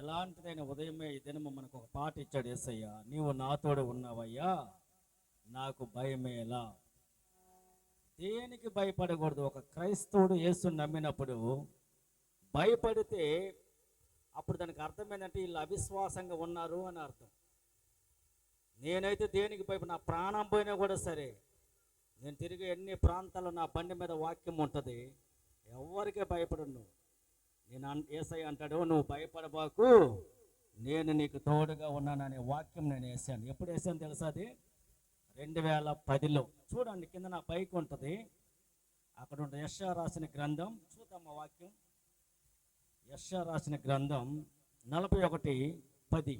ఎలాంటిదైన ఉదయమే ఈ దినము మనకు ఒక పాట ఇచ్చాడు యేసయ్య. నీవు నాతోడు ఉన్నావయ్యా, నాకు భయమేలా. దేనికి భయపడకూడదు. ఒక క్రైస్తవుడు యేసుని నమ్మినప్పుడు భయపడితే అప్పుడు దానికి అర్థం ఏంటంటే వీళ్ళు అవిశ్వాసంగా ఉన్నారు అని అర్థం. నేనైతే దేనికి భయపడి, నా ప్రాణం పోయినా కూడా సరే, నేను తిరిగే ఎన్ని ప్రాంతాల్లో నా బండి మీద వాక్యం ఉంటుంది, ఎవరికే భయపడను. నేను యేసయ్య అంటాడు, నువ్వు భయపడబాకు, నేను నీకు తోడుగా ఉన్నాననే వాక్యం నేను వేసాను. ఎప్పుడు వేసాను తెలుసా? అది 2010లో. చూడండి, కింద నా బైక్ ఉంటుంది, అక్కడ ఉంటుంది యెషయా రాసిన గ్రంథం. చూద్దాం ఆ వాక్యం. యెషయా రాసిన గ్రంథం 41:10.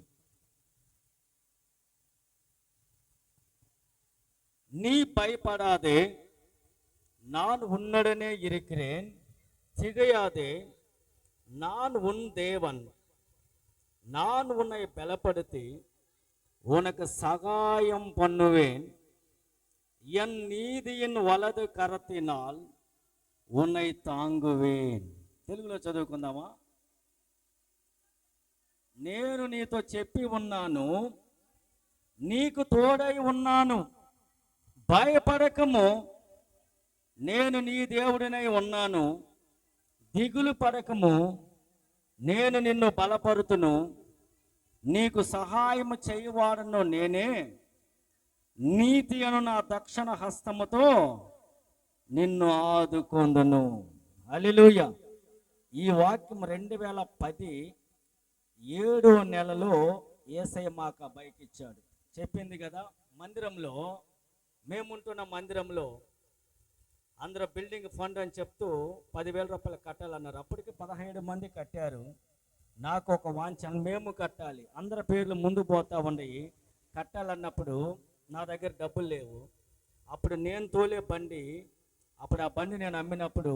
நீ பயப்படாதே, நான் உன்னுடனே இருக்கிறேன், திகையாதே, நான் உன் தேவன், நான் உன்னை பலப்படுத்தி உனக்கு சகாயம் பண்ணுவேன், என் நீதியின் వలదు కరத்தினால் உன்னை தாங்குவேன். తెలుగులో చదువుకుందామా? నేను నీతో చెప్పి ఉన్నాను, నీకు తోడై ఉన్నాను, భయపడకము, నేను నీ దేవుడినై ఉన్నాను, దిగులు పడకము, నేను నిన్ను బలపరుతును, నీకు సహాయము చేయువాడను నేనే, నీతి అను నా దక్షిణ హస్తముతో నిన్ను ఆదుకొందును. హల్లెలూయా. ఈ వాక్యం 2010 7వ నెలలో యేసయ్య మాకు బైక్ ఇచ్చాడు. చెప్పింది కదా, మందిరంలో మేముంటున్న మందిరంలో అందరూ బిల్డింగ్ ఫండ్ అని చెప్తూ 10,000 రూపాయలు కట్టాలన్నారు. అప్పటికి 17 మంది కట్టారు. నాకు ఒక వాంఛ, మేము కట్టాలి, అందరి పేర్లు ముందు పోతా ఉన్నాయి. కట్టాలన్నప్పుడు నా దగ్గర డబ్బులు లేవు. అప్పుడు నేను తోలే బండి, అప్పుడు ఆ బండి నేను అమ్మినప్పుడు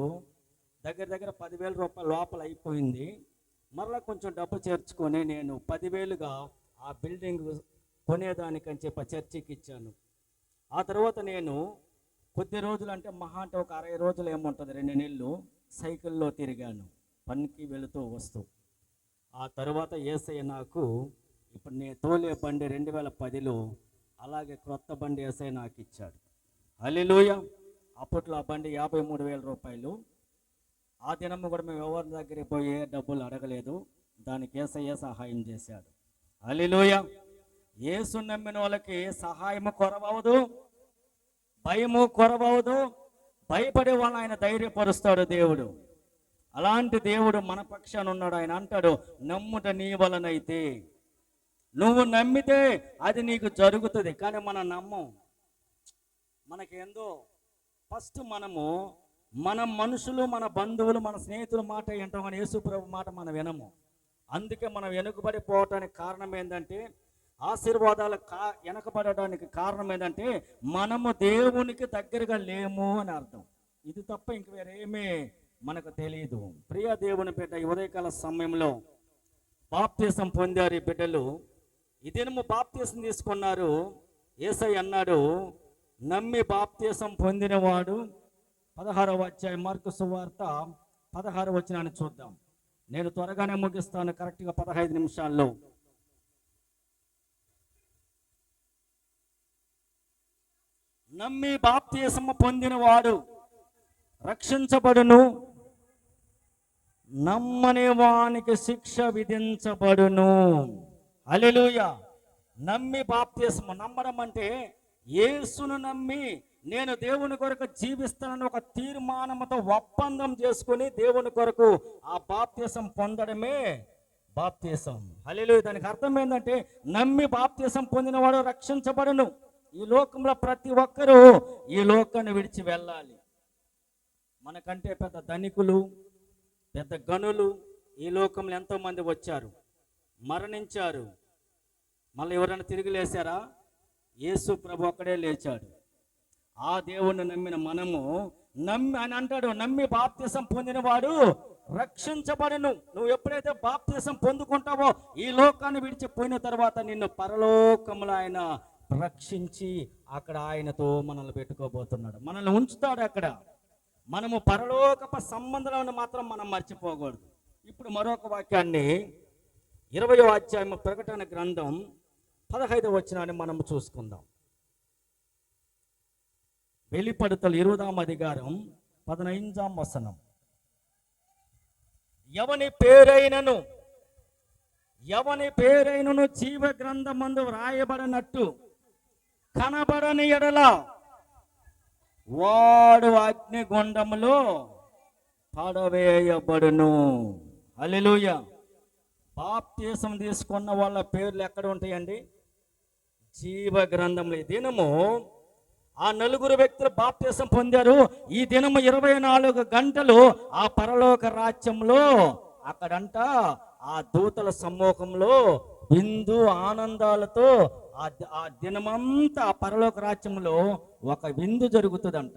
దగ్గర 10,000 రూపాయల లోపల అయిపోయింది. మరలా కొంచెం డబ్బు చేర్చుకొని నేను 10,000గా ఆ బిల్డింగ్ కొనేదానికని చెప్పి చర్చికి ఇచ్చాను. ఆ తర్వాత నేను కొద్ది రోజులు, అంటే మహా అంటే ఒక 60 రోజులు ఏముంటుంది, 2 నెలలు సైకిల్లో తిరిగాను, పనికి వెళుతూ వస్తూ. ఆ తర్వాత యేసయ్య నాకు ఇప్పుడు నేను తోలే బండి 2010లో అలాగే క్రొత్త బండి యేసయ్య నాకు ఇచ్చాడు. హల్లెలూయా. అప్పట్లో ఆ బండి 53,000 రూపాయలు. ఆ దినము కూడా మేము ఎవరి దగ్గరికి పోయి డబ్బులు అడగలేదు, దానికి యేసయ్య సహాయం చేశాడు. హల్లెలూయా. యేసు నమ్మిన వాళ్ళకి సహాయము కొరవవదు, భయము కొరవవదు. భయపడే వాళ్ళని ఆయన ధైర్యపరుస్తాడు దేవుడు. అలాంటి దేవుడు మన పక్షాన ఉన్నాడు. ఆయన అంటాడు, నమ్ముట నీ వలనైతే, నువ్వు నమ్మితే అది నీకు జరుగుతుంది. కానీ మనం నమ్మం. మనకేందో ఫస్ట్ మన మనుషులు, మన బంధువులు, మన స్నేహితుల మాట వింటాం, కానీ యేసు ప్రభు మాట మనం వినము. అందుకే మనం వెనుకబడిపోవటానికి కారణం ఏంటంటే, ఆశీర్వాదాలు వెనకబడడానికి కారణం ఏంటంటే మనము దేవునికి దగ్గరగా లేము అని అర్థం. ఇది తప్ప ఇంక వేరేమీ మనకు తెలియదు. ప్రియ దేవుని బిడ్డ, ఈ ఉదయకాల సమయంలో బాప్తీసం పొందారు ఈ బిడ్డలు. ఈ దినము బాప్తీసం తీసుకున్నారు. యేసయ్య అన్నాడు, నమ్మి బాప్తీసం పొందినవాడు. 16వ అధ్యాయం మార్కు సువార్త 16వ వచనాన్ని చూద్దాం. నేను త్వరగానే ముగిస్తాను, కరెక్ట్గా 15 నిమిషాల్లో. నమ్మి బాప్తీసము పొందినవాడు రక్షించబడును, నమ్మని వానికి శిక్ష విధించబడును. హల్లెలూయా. నమ్మి బాప్తీసము, నమ్మడం అంటే యేసును నమ్మి నేను దేవుని కొరకు జీవిస్తానని ఒక తీర్మానంతో ఒప్పందం చేసుకుని దేవుని కొరకు ఆ బాప్తీసం పొందడమే బాప్తీసం. హల్లెలూయా. దానికి అర్థం ఏంటంటే నమ్మి బాప్తీసం పొందినవాడు రక్షించబడును. ఈ లోకంలో ప్రతి ఒక్కరూ ఈ లోకాన్ని విడిచి వెళ్ళాలి. మనకంటే పెద్ద ధనికులు, పెద్ద గనులు ఈ లోకంలో ఎంతోమంది వచ్చారు, మరణించారు. మళ్ళీ ఎవరైనా తిరిగి లేచారా? యేసు ప్రభు ఒక్కడే లేచాడు. ఆ దేవుణ్ణి నమ్మిన మనము అని అంటాడు, నమ్మి బాప్తీసం పొందినవాడు రక్షించబడును. నువ్వు ఎప్పుడైతే బాప్తీసం పొందుకుంటావో ఈ లోకాన్ని విడిచిపోయిన తర్వాత నిన్ను పరలోకములో ఆయన రక్షించి అక్కడ ఆయనతో మనల్ని పెట్టుకోబోతున్నాడు, మనల్ని ఉంచుతాడు అక్కడ. మనము పరలోకపు సంబంధాలను మాత్రం మనం మర్చిపోకూడదు. ఇప్పుడు మరొక వాక్యాన్ని 20వ అధ్యాయం ప్రకటన గ్రంథం 15వ వచనాన్ని మనం చూసుకుందాం. వెలిపడతలు 20వ అధికారం 15వ వచనం. ఎవని పేరైనను జీవ గ్రంథమందు వ్రాయబడినట్టు కనబడని ఎడల వాడు అగ్నిగుండములో పడవేయబడును. హల్లెలూయా. బాప్తిసం తీసుకున్న వాళ్ళ పేర్లు ఎక్కడ ఉంటాయండి? జీవ గ్రంథంలో. ఈ దినము ఆ 4 వ్యక్తులు బాప్తిసం పొందారు. ఈ దినము 24 గంటలు ఆ పరలోక రాజ్యంలో అక్కడంట ఆ దూతల సమ్మూఖంలో విందు ఆనందాలతో ఆ దినమంతా ఆ పరలోక రాజ్యంలో ఒక విందు జరుగుతుందంట.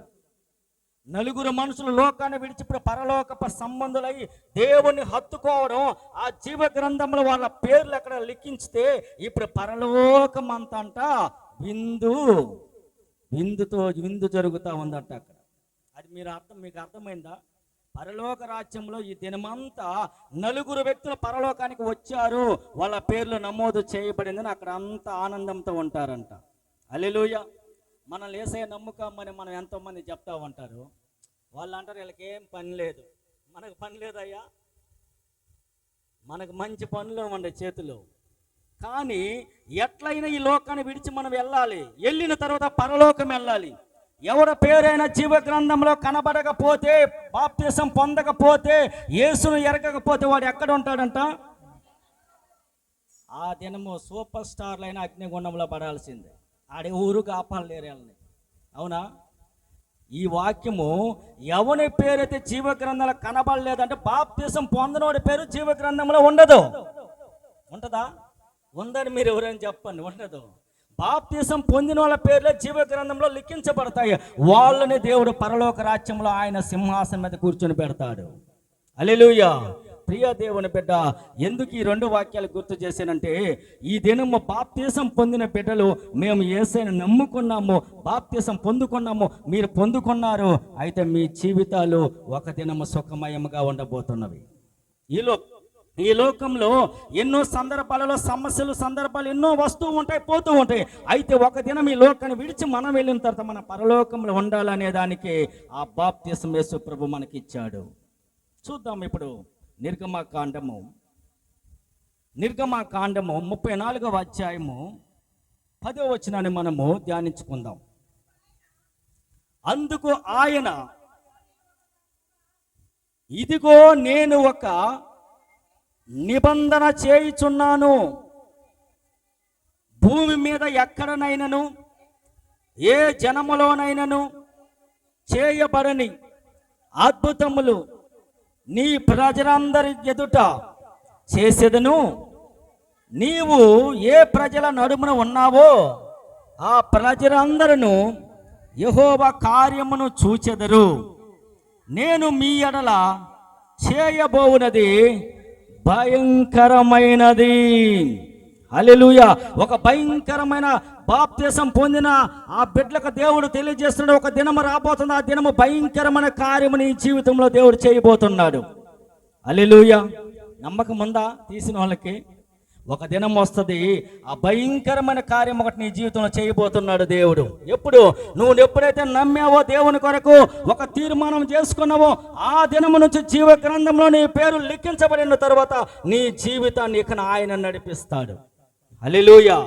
4 మనుషులు లోకాన్ని విడిచిప్పుడు పరలోక సంబంధులై దేవుణ్ణి హత్తుకోవడం, ఆ జీవ గ్రంథంలో వాళ్ళ పేర్లు ఎక్కడ లిఖించితే ఇప్పుడు పరలోకం అంతా అంట విందు జరుగుతూ ఉందంట అక్కడ. అది మీకు అర్థమైందా? పరలోక రాజ్యంలో ఈ దినమంతా 4 వ్యక్తులు పరలోకానికి వచ్చారు, వాళ్ళ పేర్లు నమోదు చేయబడిందని అక్కడ అంతా ఆనందంతో ఉంటారంట. హల్లెలూయా. మనం యేసయ్య నమ్ముకోమని మనం ఎంతోమంది చెప్తా ఉంటారు. వాళ్ళు అంటారు వీళ్ళకి ఏం పని లేదు. మనకు పని లేదయ్యా, మనకు మంచి పనులు ఉండే చేతిలో. కానీ ఎట్లయినా ఈ లోకాన్ని విడిచి మనం వెళ్ళాలి. వెళ్ళిన తర్వాత పరలోకం వెళ్ళాలి. ఎవరి పేరైనా జీవ గ్రంథంలో కనబడకపోతే, బాప్తిసం పొందకపోతే, యేసును ఎరగకపోతే వాడు ఎక్కడ ఉంటాడంట? ఆ దినము సూపర్ స్టార్లైన అగ్నిగుండంలో పడాల్సిందే. ఆడే ఊరు కాపాడలేరు వాళ్ళని. అవునా? ఈ వాక్యము ఎవరి పేరైతే జీవ గ్రంథంలో కనబడలేదంటే బాప్తిసం పొందనోడి పేరు జీవ గ్రంథంలో ఉండదు. ఉంటుందా? ఉందని మీరు ఎవరైనా చెప్పండి. ఉండదు. బాప్తిసం పొందిన వాళ్ళ పేర్లే జీవ గ్రంథంలో లిఖించబడతాయి. వాళ్ళని దేవుడు పరలోక రాజ్యంలో ఆయన సింహాసనం మీద కూర్చొని పెడతాడు. హల్లెలూయా. ప్రియ దేవుని బిడ్డ, ఎందుకు ఈ 2 వాక్యాలు గుర్తు చేశానంటే, ఈ దినము బాప్తిసం పొందిన బిడ్డలు మేము యేసయ్యను నమ్ముకున్నాము, బాప్తిసం పొందుకున్నాము, మీరు పొందుకున్నారు. అయితే మీ జీవితాలు ఒక దినము సుఖమయముగా ఉండబోతున్నవి. ఈ లోకంలో ఎన్నో సందర్భాలలో సందర్భాలు ఎన్నో వస్తూ ఉంటాయి, పోతూ ఉంటాయి. అయితే ఒక దినం ఈ లోకాన్ని విడిచి మనం వెళ్ళిన తర్వాత మన పరలోకంలో ఉండాలనే దానికి ఆ బాప్తిసం యేసు ప్రభు మనకి ఇచ్చాడు. చూద్దాం ఇప్పుడు నిర్గమకాండము 34వ అధ్యాయము 10వ వచనాన్ని మనము ధ్యానించుకుందాం. అందుకు ఆయన, ఇదిగో నేను ఒక నిబంధన చేయుచున్నాను, భూమి మీద ఎక్కడనైనను ఏ జనములోనైనను చేయబడని అద్భుతములు నీ ప్రజలందరి ఎదుట చేసేదను. నీవు ఏ ప్రజల నడుమున ఉన్నావో ఆ ప్రజలందరూ యెహోవా కార్యమును చూచెదరు. నేను మీ ఎడల చేయబోవునది భయంకరమైనది. హల్లెలూయా. ఒక భయంకరమైన బాప్తిసం పొందిన ఆ బిడ్డలకు దేవుడు తెలియజేస్తున్నాడు, ఒక దినము రాబోతుంది. ఆ దినము భయంకరమైన కార్యము నీ జీవితంలో దేవుడు చేయబోతున్నాడు. హల్లెలూయా. నమ్మకం ఉందా? తీసిన వాళ్ళకి ఒక దినం వస్తుంది, ఆ భయంకరమైన కార్యం ఒకటి నీ జీవితంలో చేయబోతున్నాడు దేవుడు. నువ్వు ఎప్పుడైతే నమ్మావో, దేవుని కొరకు ఒక తీర్మానం చేసుకున్నావో, ఆ దినము నుంచి జీవ గ్రంథంలో నీ పేరు లిఖించబడిన తర్వాత నీ జీవితాన్ని ఇక ఆయన నడిపిస్తాడు. హల్లెలూయా.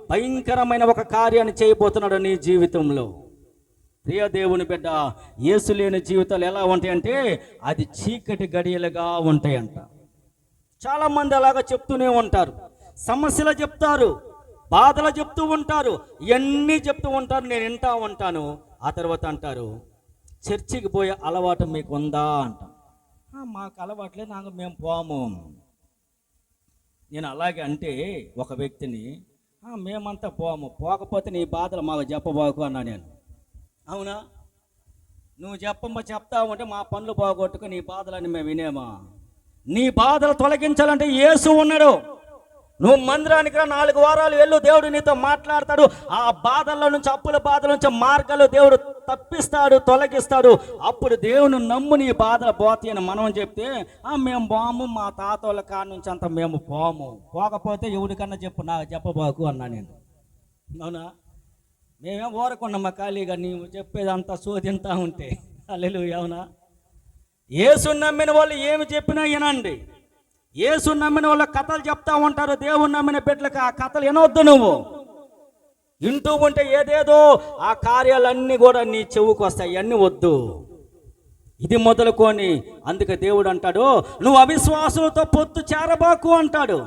భయంకరమైన ఒక కార్యాన్ని చేయబోతున్నాడు నీ జీవితంలో. ప్రియ దేవుని బిడ్డ, యేసు లేని జీవితాలు ఎలా ఉంటాయంటే అది చీకటి గడియలుగా ఉంటాయంట. చాలా మంది అలాగా చెప్తూనే ఉంటారు, సమస్యలు చెప్తారు, బాధలు చెప్తూ ఉంటారు, ఇవన్నీ చెప్తూ ఉంటారు, నేను వింటా ఉంటాను. ఆ తర్వాత అంటారు, చర్చికి పోయే అలవాటు మీకు ఉందా అంట. మాకు అలవాట్లే, నాకు మేము పోము. నేను అలాగే అంటే ఒక వ్యక్తిని, మేమంతా పోకపోతే నీ బాధలు మాకు చెప్పబోకు అన్నా నేను. అవునా? నువ్వు చెప్తావు అంటే మా పనులు పోగొట్టుకు నీ బాధలని మేము వినేమా? నీ బాధలు తొలగించాలంటే యేసు ఉన్నాడు. నువ్వు మందిరానికి రా, 4 వారాలు వెళ్ళు, దేవుడు నీతో మాట్లాడతాడు. ఆ బాధల నుంచి, అప్పుల బాధల నుంచి మార్గాలు దేవుడు తప్పిస్తాడు, తొలగిస్తాడు. అప్పుడు దేవుని నమ్ము, నీ బాధలు పోతాయి అని మనం చెప్తే, మేము పోము, మా తాత వాళ్ళ కాడి నుంచి అంతా మేము పోము, పోకపోతే ఎవరికన్నా చెప్పు, నాకు చెప్పబాకు అన్నా నేను. అవునా? మేమేం ఊరకున్నామా ఖాళీగా నీవు చెప్పేదంతా శోధింతా ఉంటే. హల్లెలూయా. అవునా? యేసు నమ్మిన వాళ్ళు ఏమి చెప్పినా వినండి. యేసు నమ్మిన వాళ్ళ కథలు చెప్తా ఉంటారు. దేవుని నమ్మిన బిడ్డలకు ఆ కథలు వినొద్దు. నువ్వు వింటూ ఉంటే ఏదేదో ఆ కార్యాలన్నీ కూడా నీ చెవుకు వస్తాయి, అన్నీ వద్దు. ఇది మొదలుకొని అందుకే దేవుడు అంటాడు, నువ్వు అవిశ్వాసులతో పొత్తు చేరబాకు అంటాడు.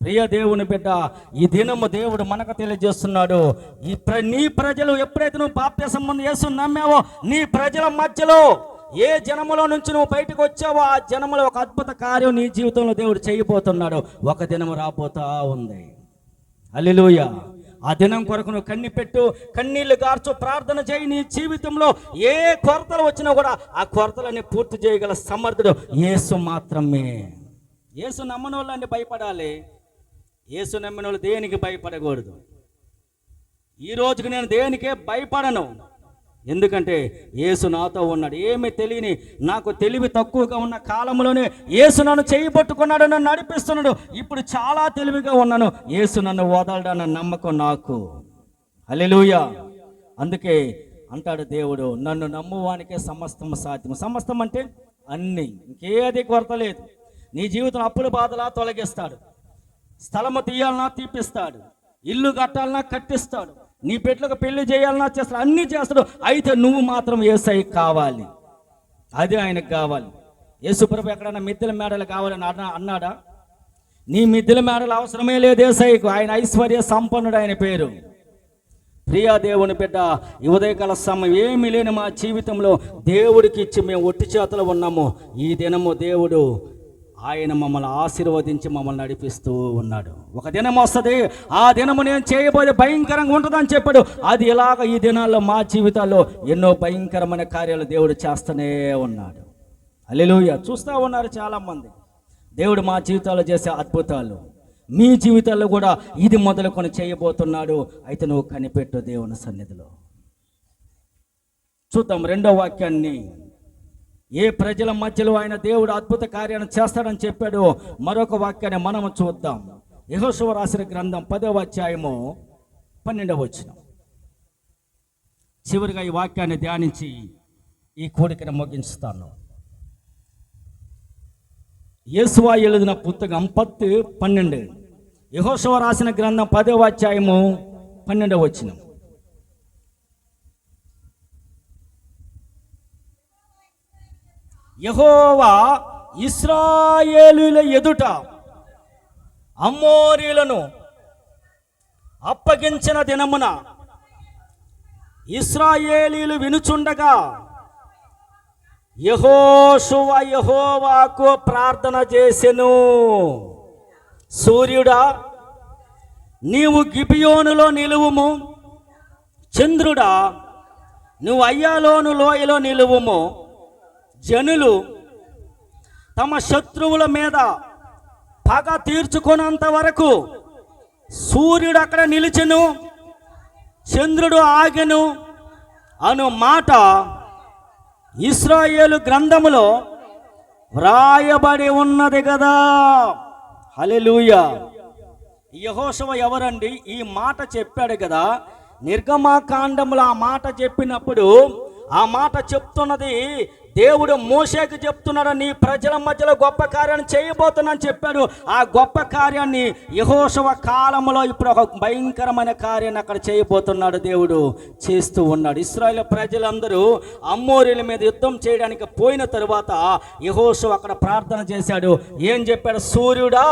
ప్రియ దేవుని బిడ్డ, ఈ దినము దేవుడు మనకు తెలియజేస్తున్నాడు, నీ ప్రజలు ఎప్పుడైతే నువ్వు బాప్తిసం పొంది యేసు నమ్మావో, నీ ప్రజల మధ్యలో ఏ జనములో నుంచి నువ్వు బయటకు వచ్చావో ఆ జనములో ఒక అద్భుత కార్యం నీ జీవితంలో దేవుడు చేయబోతున్నాడు. ఒక దినం రాబోతా ఉంది. హల్లెలూయా. ఆ దినం కొరకు నువ్వు కన్నీపెట్టు, కన్నీళ్లు గార్చు, ప్రార్థన చేయి. నీ జీవితంలో ఏ కొరతలు వచ్చినా కూడా ఆ కొరతలన్నీ పూర్తి చేయగల సమర్థుడు యేసు మాత్రమే. యేసు నమ్మని వాళ్ళని భయపడాలి, యేసు నమ్మిన వాళ్ళు దేనికి భయపడకూడదు. ఈ రోజుకి నేను దేనికే భయపడను, ఎందుకంటే యేసు నాతో ఉన్నాడు. ఏమీ తెలియని, నాకు తెలివి తక్కువగా ఉన్న కాలంలోనే యేసు నన్ను చేయి పట్టుకున్నాడు, నన్ను నడిపిస్తున్నాడు. ఇప్పుడు చాలా తెలివిగా ఉన్నాను, యేసు నన్ను వదలడన్న నమ్మకం నాకు. హల్లెలూయా. అందుకే అంటాడు దేవుడు, నన్ను నమ్మువానికే సమస్తం సాధ్యం. సమస్తం అంటే అన్నీ, ఇంకేది కొరత లేదు. నీ జీవితం అప్పుల బాధలా తొలగిస్తాడు, స్థలము తీయాలన్నా తీపిస్తాడు, ఇల్లు కట్టాలన్నా కట్టిస్తాడు, నీ బిడ్డలకు పెళ్లి చేయాలన్నా చేస్తాడు, అన్నీ చేస్తాడు. అయితే నువ్వు మాత్రం యేసయ్య కావాలి, అది ఆయనకు కావాలి. యేసుప్రభు ఎక్కడన్నా మిద్దెల మేడలు కావాలని అన్నాడా? నీ మిద్దెల మేడలు అవసరమే లేదు యేసయ్యకు. ఆయన ఐశ్వర్య సంపన్నుడు, ఆయన పేరు. ప్రియా దేవుని బిడ్డ, ఈ ఉదయకాల సమయం ఏమీ లేని మా జీవితంలో దేవుడికి ఇచ్చి మేము ఒట్టి చేతులు ఉన్నాము. ఈ దినము దేవుడు ఆయన మమ్మల్ని ఆశీర్వదించి మమ్మల్ని నడిపిస్తూ ఉన్నాడు. ఒక దినం వస్తుంది, ఆ దినము నేను చేయబోయే భయంకరంగా ఉంటుందని చెప్పాడు. అది ఇలాగ ఈ దినాల్లో మా జీవితాల్లో ఎన్నో భయంకరమైన కార్యాలు దేవుడు చేస్తూనే ఉన్నాడు. హల్లెలూయా. చూస్తూ ఉన్నారు చాలామంది దేవుడు మా జీవితాల్లో చేసే అద్భుతాలు. మీ జీవితాల్లో కూడా ఇది మొదలుకొని చేయబోతున్నాడు. అయితే నువ్వు కనిపెట్టు దేవుని సన్నిధిలో. చూద్దాం 2వ వాక్యాన్ని. ఏ ప్రజల మధ్యలో ఆయన దేవుడు అద్భుత కార్యాన్ని చేస్తాడని చెప్పాడు. మరొక వాక్యాన్ని మనము చూద్దాం. యెహోషువ రాసిన గ్రంథం 10వ అధ్యాయము 12వ వచనం. చివరిగా ఈ వాక్యాన్ని ధ్యానించి ఈ కోరికను ముగించుతాను. యేసువా எழுதிన పుస్తకం 10:12. యెహోషువ రాసిన గ్రంథం 10వ అధ్యాయము 12వ వచనం. యెహోవా ఇశ్రాయేలీయుల ఎదుట అమోరీయులను అప్పగించిన దినమున ఇశ్రాయేలీయులు వినుచుండగా యెహోషువ యెహోవాకు ప్రార్థన చేసెను. సూర్యుడా, నీవు గిబియోనులో నిలువుము, చంద్రుడా, నువ్వు అయ్యాలోను లోయలో నిలువుము. జనులు తమ శత్రువుల మీద పగ తీర్చుకున్నంత వరకు సూర్యుడు అక్కడ నిలిచెను, చంద్రుడు ఆగెను అను మాట ఇశ్రాయేలు గ్రంథములో వ్రాయబడి ఉన్నది కదా. హల్లెలూయా. యెహోషువ ఎవరండి? ఈ మాట చెప్పాడు కదా. నిర్గమకాండంలో ఆ మాట చెప్పినప్పుడు ఆ మాట చెప్తున్నది దేవుడు మోషేకి చెప్తున్నాడు, నీ ప్రజల మధ్యలో గొప్ప కార్యాన్ని చేయబోతున్నాను చెప్పాడు. ఆ గొప్ప కార్యాన్ని యెహోషువ కాలంలో ఇప్పుడు ఒక భయంకరమైన కార్యాన్ని అక్కడ చేయబోతున్నాడు, దేవుడు చేస్తూ ఉన్నాడు. ఇశ్రాయేలు ప్రజలందరూ అమ్మోరీల మీద యుద్ధం చేయడానికి పోయిన తరువాత యెహోషువ అక్కడ ప్రార్థన చేశాడు. ఏం చెప్పాడు? సూర్యుడా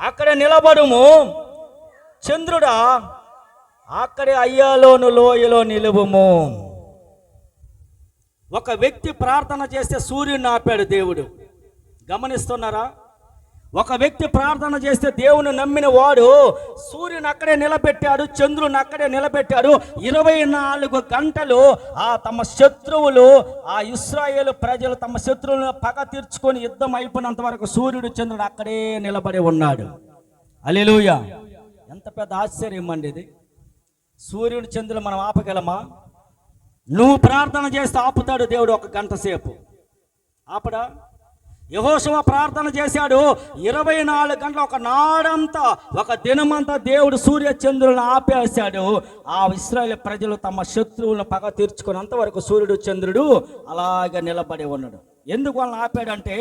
అక్కడ నిలబడుము, చంద్రుడా అక్కడే అయ్యాలోను లోయలో నిలువుము. ఒక వ్యక్తి ప్రార్థన చేస్తే సూర్యుడిని ఆపాడు దేవుడు. గమనిస్తున్నారా? ఒక వ్యక్తి ప్రార్థన చేస్తే దేవుని నమ్మిన వాడు సూర్యుని అక్కడే నిలబెట్టాడు, చంద్రుని అక్కడే నిలబెట్టాడు. 24 గంటలు తమ శత్రువులు, ఆ ఇశ్రాయేలు ప్రజలు తమ శత్రువులను పగ తీర్చుకొని యుద్ధం అయిపోయినంత వరకు సూర్యుడు చంద్రుడు అక్కడే నిలబడి ఉన్నాడు. హల్లెలూయా! ఎంత పెద్ద ఆశ్చర్యం అండి ఇది. సూర్యుడు చంద్రులు మనం ఆపగలమా? నువ్వు ప్రార్థన చేస్తే ఆపుతాడు దేవుడు. 1 గంట సేపు ఆపడా? యెహోషువ ప్రార్థన చేశాడు 24 గంటలు, ఒక నాడంతా, ఒక దినమంతా దేవుడు సూర్య చంద్రులను ఆపేశాడు. ఆ ఇశ్రాయేలు ప్రజలు తమ శత్రువులను పగ తీర్చుకున్నంత వరకు సూర్యుడు చంద్రుడు అలాగే నిలబడి ఉన్నాడు. ఎందుకు వాళ్ళని ఆపాడంటే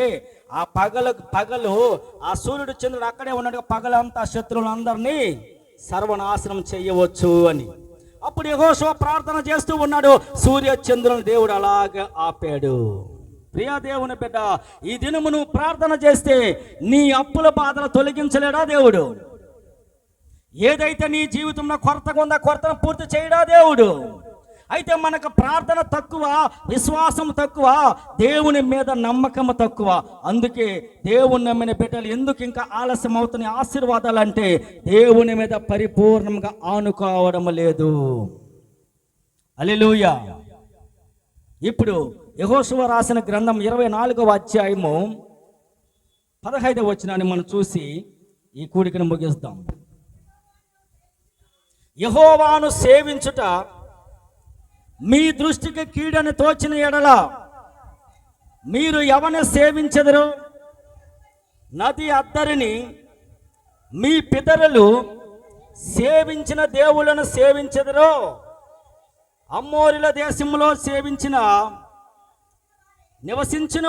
ఆ పగలు ఆ సూర్యుడు చంద్రుడు అక్కడే ఉన్నాడు, పగలంతా శత్రువులందరినీ సర్వనాశనం చేయవచ్చు అని. అప్పుడు యెహోషువ ప్రార్థన చేస్తూ ఉన్నాడు, సూర్య చంద్రులను దేవుడు అలాగే ఆపాడు. ప్రియా దేవుని బిడ్డ, ఈ దినము నువ్వు ప్రార్థన చేస్తే నీ అప్పుల బాధలు తొలగించలేడా దేవుడు? ఏదైతే నీ జీవితంలో కొరతగా ఉందో కొరతను పూర్తి చేయడా దేవుడు? అయితే మనకు ప్రార్థన తక్కువ, విశ్వాసం తక్కువ, దేవుని మీద నమ్మకం తక్కువ. అందుకే దేవుని నమ్మిన బిడ్డలు ఎందుకు ఇంకా ఆలస్యం అవుతున్న ఆశీర్వాదాలు అంటే దేవుని మీద పరిపూర్ణంగా ఆనుకోవడం లేదు. హల్లెలూయా! ఇప్పుడు యెహోషువ రాసిన గ్రంథం 24వ అధ్యాయము 15వ వచనాన్ని మనం చూసి ఈ కూడికను ముగిస్తాం. యెహోవాను సేవించుట మీ దృష్టికి కీడని తోచిన ఎడల మీరు ఎవరిని సేవించెదరు? నది అద్దరిని మీ పితరులు సేవించిన దేవుళ్ళను సేవించెదరు? అమ్మోరీల దేశంలో నివసించిన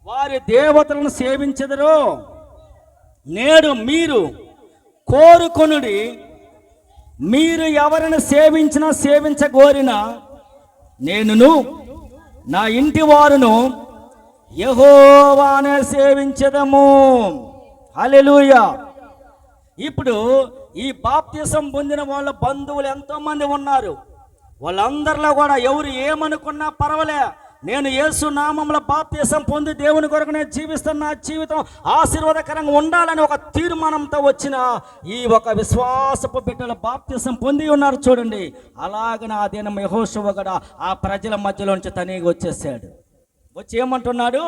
వారి దేవతలను సేవించెదరు? నేడు మీరు కోరుకొనుడి, మీరు ఎవరిని సేవించినా సేవించగోరినా నేనును నా ఇంటి వారును యెహోవానే సేవించెదము. హల్లెలూయా! ఇప్పుడు ఈ బాప్తిసం పొందిన వాళ్ళ బంధువులు ఎంతోమంది ఉన్నారు. వాళ్ళందరిలో కూడా ఎవరు ఏమనుకున్నా పర్వాలే, నేను యేసు నామములో బాప్తిసం పొంది దేవుని కొరకు నేను జీవిస్తున్న, నా జీవితం ఆశీర్వాదకరంగా ఉండాలని ఒక తీర్మానంతో వచ్చిన ఈ ఒక విశ్వాసపు బిడ్డల బాప్తిసం పొంది ఉన్నారు చూడండి. అలాగనే ఆ దినం యెహోషువ కూడా ఆ ప్రజల మధ్యలోంచి తనీగా వచ్చేసాడు. వచ్చి ఏమంటున్నాడు?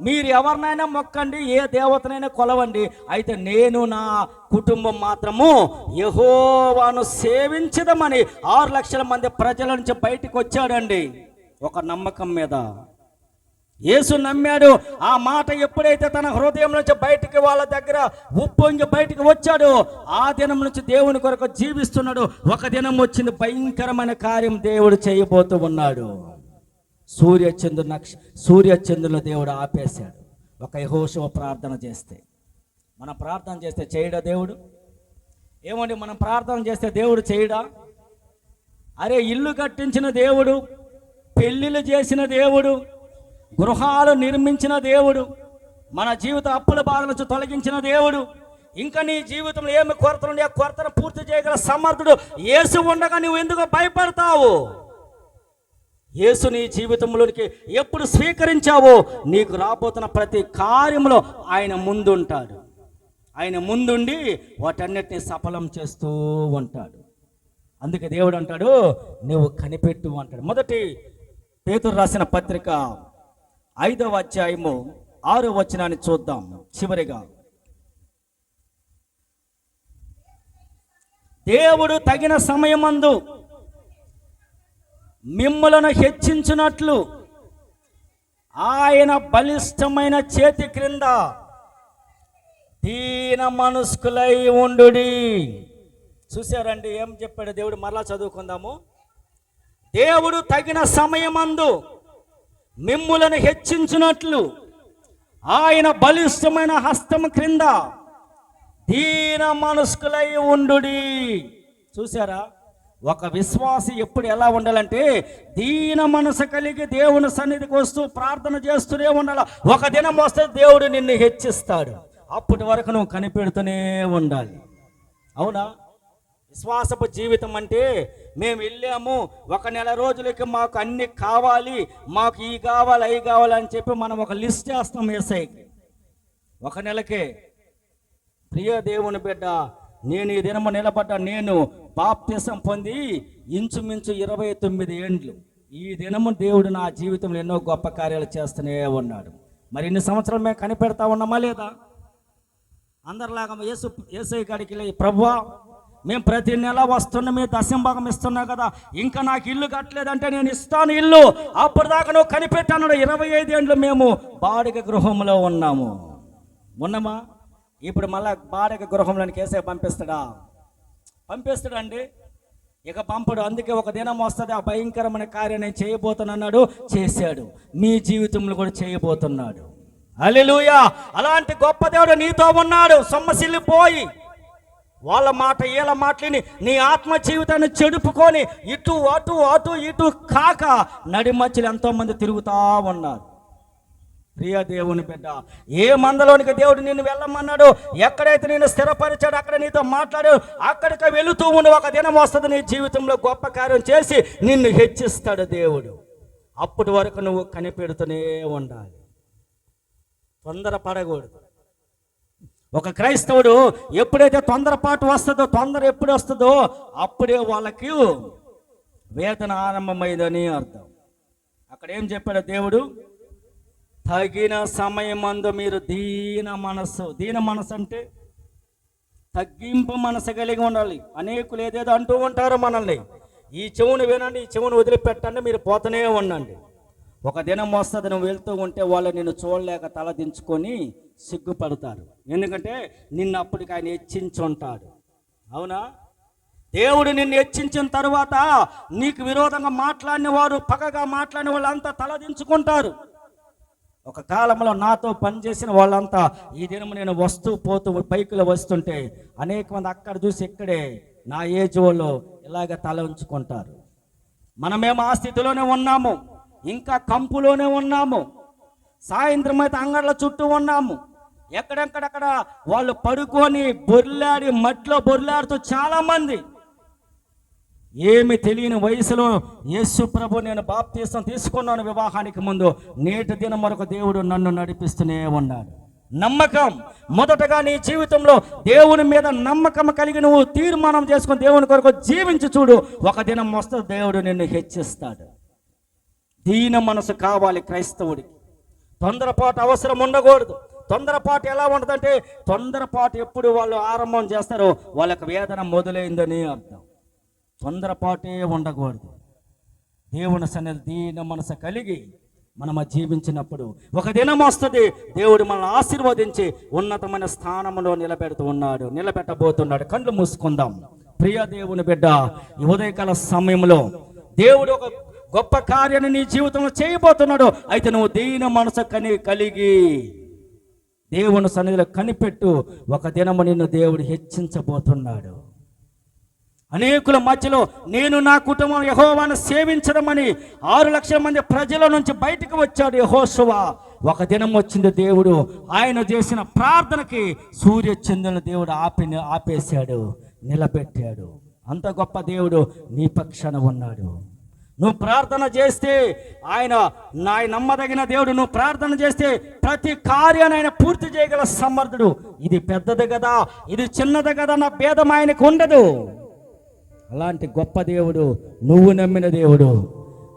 మీరు ఎవరినైనా మొక్కండి, ఏ దేవతనైనా కొలవండి, అయితే నేను నా కుటుంబం మాత్రము యెహోవాను సేవించదమని 6 లక్షల మంది ప్రజల నుంచి బయటికి వచ్చాడండి. ఒక నమ్మకం మీద యేసు నమ్మాడు. ఆ మాట ఎప్పుడైతే తన హృదయం నుంచి బయటికి వాళ్ళ దగ్గర ఉప్పొంగి బయటికి వచ్చాడో ఆ దినం నుంచి దేవుని కొరకు జీవిస్తున్నాడు. ఒక దినం వచ్చింది, భయంకరమైన కార్యం దేవుడు చేయబోతూ ఉన్నాడు. సూర్యచంద్రుల దేవుడు ఆపేశాడు. ఒక యెహోషువ ప్రార్థన చేస్తే, మనం ప్రార్థన చేస్తే చేయడా దేవుడు? ఏమండి, మనం ప్రార్థన చేస్తే దేవుడు చేయడా? అరే, ఇల్లు కట్టించిన దేవుడు, పెళ్ళిళ్ళు చేసిన దేవుడు, గృహాలు నిర్మించిన దేవుడు, మన జీవిత అప్పుల బాధల నుంచి తొలగించిన దేవుడు, ఇంకా నీ జీవితంలో ఏమి కొరతలు ఆ కొరతను పూర్తి చేయగల సమర్థుడు యేసు ఉండగా నువ్వు ఎందుకు భయపడతావు? యేసు నీ జీవితంలోనికి ఎప్పుడు స్వీకరించావో నీకు రాబోతున్న ప్రతి కార్యంలో ఆయన ముందుంటాడు. ఆయన ముందుండి వాటన్నిటిని సఫలం చేస్తూ ఉంటాడు. అందుకే దేవుడు అంటాడు, నువ్వు కనిపెట్టు అంటాడు. మొదటి పేతురు రాసిన పత్రిక 5వ అధ్యాయము 6వ వచనాన్ని చూద్దాం. చివరిగా, దేవుడు తగిన సమయమందు మిమ్ములను హెచ్చించునట్లు ఆయన బలిష్టమైన చేతి క్రింద దీన మనస్కులై ఉండుడి. చూశారండి ఏం చెప్పాడు దేవుడు? మరలా చదువుకుందాము. దేవుడు తగిన సమయమందు మిమ్ములను హెచ్చించునట్లు ఆయన బలిష్టమైన హస్తం క్రింద దీన మనస్కులై ఉండుడి. చూసారా? ఒక విశ్వాసి ఎప్పుడు ఎలా ఉండాలంటే దీన మనసు కలిగి దేవుని సన్నిధికి వస్తూ ప్రార్థన చేస్తూనే ఉండాలి. ఒక దినం వస్తే దేవుడు నిన్ను హెచ్చిస్తాడు. అప్పటి వరకు నువ్వు కనిపెడుతూనే ఉండాలి. అవునా? విశ్వాసపు జీవితం అంటే మేము వెళ్ళాము, 1 నెల రోజులకి మాకు అన్ని కావాలి, మాకు ఈ కావాలి అవి కావాలి అని చెప్పి మనం ఒక లిస్ట్ చేస్తాం. యేసయ్యకి ఒక నెలకే. ప్రియ దేవుని బిడ్డ, నేను ఈ దినము నిలబడ్డా. నేను బాప్తిసం పొంది ఇంచుమించు 29 ఏండ్లు. ఈ దినము దేవుడు నా జీవితంలో ఎన్నో గొప్ప కార్యాలు చేస్తూనే ఉన్నాడు. మరి ఇన్ని సంవత్సరాలు మేము కనిపెడతా ఉన్నామా లేదా? అందరిలాగా యేసయ్య కాడికి వెళ్ళి, ప్రభువా మేము ప్రతి నెల వస్తున్నాం, మీ దశంభాగం ఇస్తున్నా కదా, ఇంకా నాకు ఇల్లు కట్టలేదంటే నేను ఇస్తాను ఇల్లు. అప్పటిదాకా నువ్వు కనిపెట్టాను. 25 ఏండ్లు మేము బాడిగ గృహంలో ఉన్నాము. ఉన్నామా? ఇప్పుడు మళ్ళా బాడిగ గృహంలోనికి యేసయ్య పంపిస్తాడా? పంపిస్తాడండి? ఇక పంపడు. అందుకే ఒక దినం వస్తుంది, ఆ భయంకరమైన కార్యం నేను చేయబోతున్నాడు, చేశాడు. మీ జీవితంలో కూడా చేయబోతున్నాడు. హల్లెలూయా! అలాంటి గొప్ప దేవుడు నీతో ఉన్నాడు. సొమ్మసిల్లిపోయి వాళ్ళ మాట వీళ్ళ మాటలని నీ ఆత్మ జీవితాన్ని చెడుపుకొని ఇటు అటు అటు ఇటు కాక నడిమధ్యలో ఎంతోమంది తిరుగుతూ ఉన్నారు. ప్రియ దేవుని బిడ్డ, ఏ మందలోనికి దేవుడు నిన్ను వెళ్ళమన్నాడు, ఎక్కడైతే నేను స్థిరపరిచాడు, అక్కడ నీతో మాట్లాడాడు, అక్కడికి వెళుతూ ఉండి ఒక దినం వస్తుంది నీ జీవితంలో గొప్ప కార్యం చేసి నిన్ను హెచ్చిస్తాడు దేవుడు. అప్పటి వరకు నువ్వు కనిపెడుతూనే ఉండాలి, తొందరపడకూడదు. ఒక క్రైస్తవుడు ఎప్పుడైతే తొందరపాటు వస్తుందో, తొందర ఎప్పుడు వస్తుందో అప్పుడే వాళ్ళకి వేదన ఆరంభమైందని అర్థం. అక్కడ ఏం చెప్పాడు దేవుడు? తగిన సమయమందు మీరు దీన మనసు అంటే తగ్గింపు మనసు కలిగి ఉండాలి. అనేకులు ఏదేదో అంటూ ఉంటారు మనల్ని, ఈ చెవును వినండి, ఈ చెవును వదిలిపెట్టండి, మీరు పోతూనే ఉండండి. ఒక దినం వస్తుంది నువ్వు వెళ్తూ ఉంటే వాళ్ళు నిన్ను చూడలేక తల దించుకొని సిగ్గుపడతారు. ఎందుకంటే నిన్ను అప్పటికి ఆయన హెచ్చించుంటాడు. అవునా? దేవుడు నిన్ను హెచ్చించిన తర్వాత నీకు విరోధంగా మాట్లాడిన వారు, పగగా మాట్లాడిన వాళ్ళంతా తలదించుకుంటారు. ఒక కాలంలో నాతో పనిచేసిన వాళ్ళంతా ఈ దినం నేను వస్తూ పోతూ బైకులో వస్తుంటే అనేక మంది అక్కడ చూసి ఇక్కడే నా ఏజ్ వాళ్ళు ఇలాగ తల ఉంచుకుంటారు. మనమేమో ఆ స్థితిలోనే ఉన్నాము, ఇంకా కంపులోనే ఉన్నాము. సాయంత్రం అయితే అంగళ్ళ చుట్టూ ఉన్నాము. ఎక్కడెక్కడక్కడ వాళ్ళు పడుకొని బొర్లాడి మట్టిలో బొర్లాడుతూ చాలామంది. ఏమి తెలియని వయసులో యేసు ప్రభు నేను బాప్తీసం తీసుకున్నాను వివాహానికి ముందు, నేటి దినం మరొక దేవుడు నన్ను నడిపిస్తూనే ఉన్నాడు. నమ్మకం మొదటగా నీ జీవితంలో దేవుని మీద నమ్మకం కలిగి నువ్వు తీర్మానం చేసుకుని దేవుని కొరకు జీవించి చూడు. ఒక దినం వస్తుంది దేవుడు నిన్ను హెచ్చిస్తాడు. దీన మనసు కావాలి క్రైస్తవుడికి. తొందరపాటు అవసరం ఉండకూడదు. తొందరపాటు ఎలా ఉంటుందంటే, తొందరపాటు ఎప్పుడు వాళ్ళు ఆరంభం చేస్తారో వాళ్ళకి వేదన మొదలైందని అర్థం. తొందరపాటే ఉండకూడదు. దేవుని సన్నిధి దీన మనసు కలిగి మనం జీవించినప్పుడు ఒక దినం వస్తుంది దేవుడు మనల్ని ఆశీర్వదించి ఉన్నతమైన స్థానంలో నిలబెట్టబోతున్నాడు. కళ్ళు మూసుకుందాం. ప్రియ దేవుని బిడ్డ, ఈ ఉదయకాల సమయంలో దేవుడు ఒక గొప్ప కార్యాన్ని నీ జీవితంలో చేయబోతున్నాడు. అయితే నువ్వు దీన మనసు కలిగి దేవుని సన్నిధిలో కనిపెట్టు. ఒక దినము నిన్ను దేవుడు హెచ్చించబోతున్నాడు. అనేకుల మధ్యలో నేను నా కుటుంబం యెహోవాను సేవించడమని 6 లక్షల మంది ప్రజల నుంచి బయటకు వచ్చాడు యెహోషువ. ఒక దినం వచ్చింది దేవుడు ఆయన చేసిన ప్రార్థనకి సూర్యచంద్రుని దేవుడు ఆపేశాడు, నిలబెట్టాడు. అంత గొప్ప దేవుడు నీ పక్షాన ఉన్నాడు. నువ్వు ప్రార్థన చేస్తే ఆయన నమ్మదగిన దేవుడు. నువ్వు ప్రార్థన చేస్తే ప్రతి కార్యాన్ని ఆయన పూర్తి చేయగల సమర్థుడు. ఇది పెద్దది కదా, ఇది చిన్నది కదా నా భేదం ఆయనకు ఉండదు. అలాంటి గొప్ప దేవుడు నువ్వు నమ్మిన దేవుడు.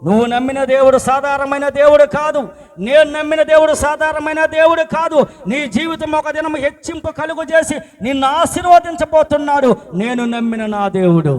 నువ్వు నమ్మిన దేవుడు సాధారణమైన దేవుడు కాదు. నేను నమ్మిన దేవుడు సాధారణమైన దేవుడు కాదు. నీ జీవితం ఒక దినం హెచ్చింపు కలుగు చేసి నిన్ను ఆశీర్వదించబోతున్నాడు. నేను నమ్మిన నా దేవుడు.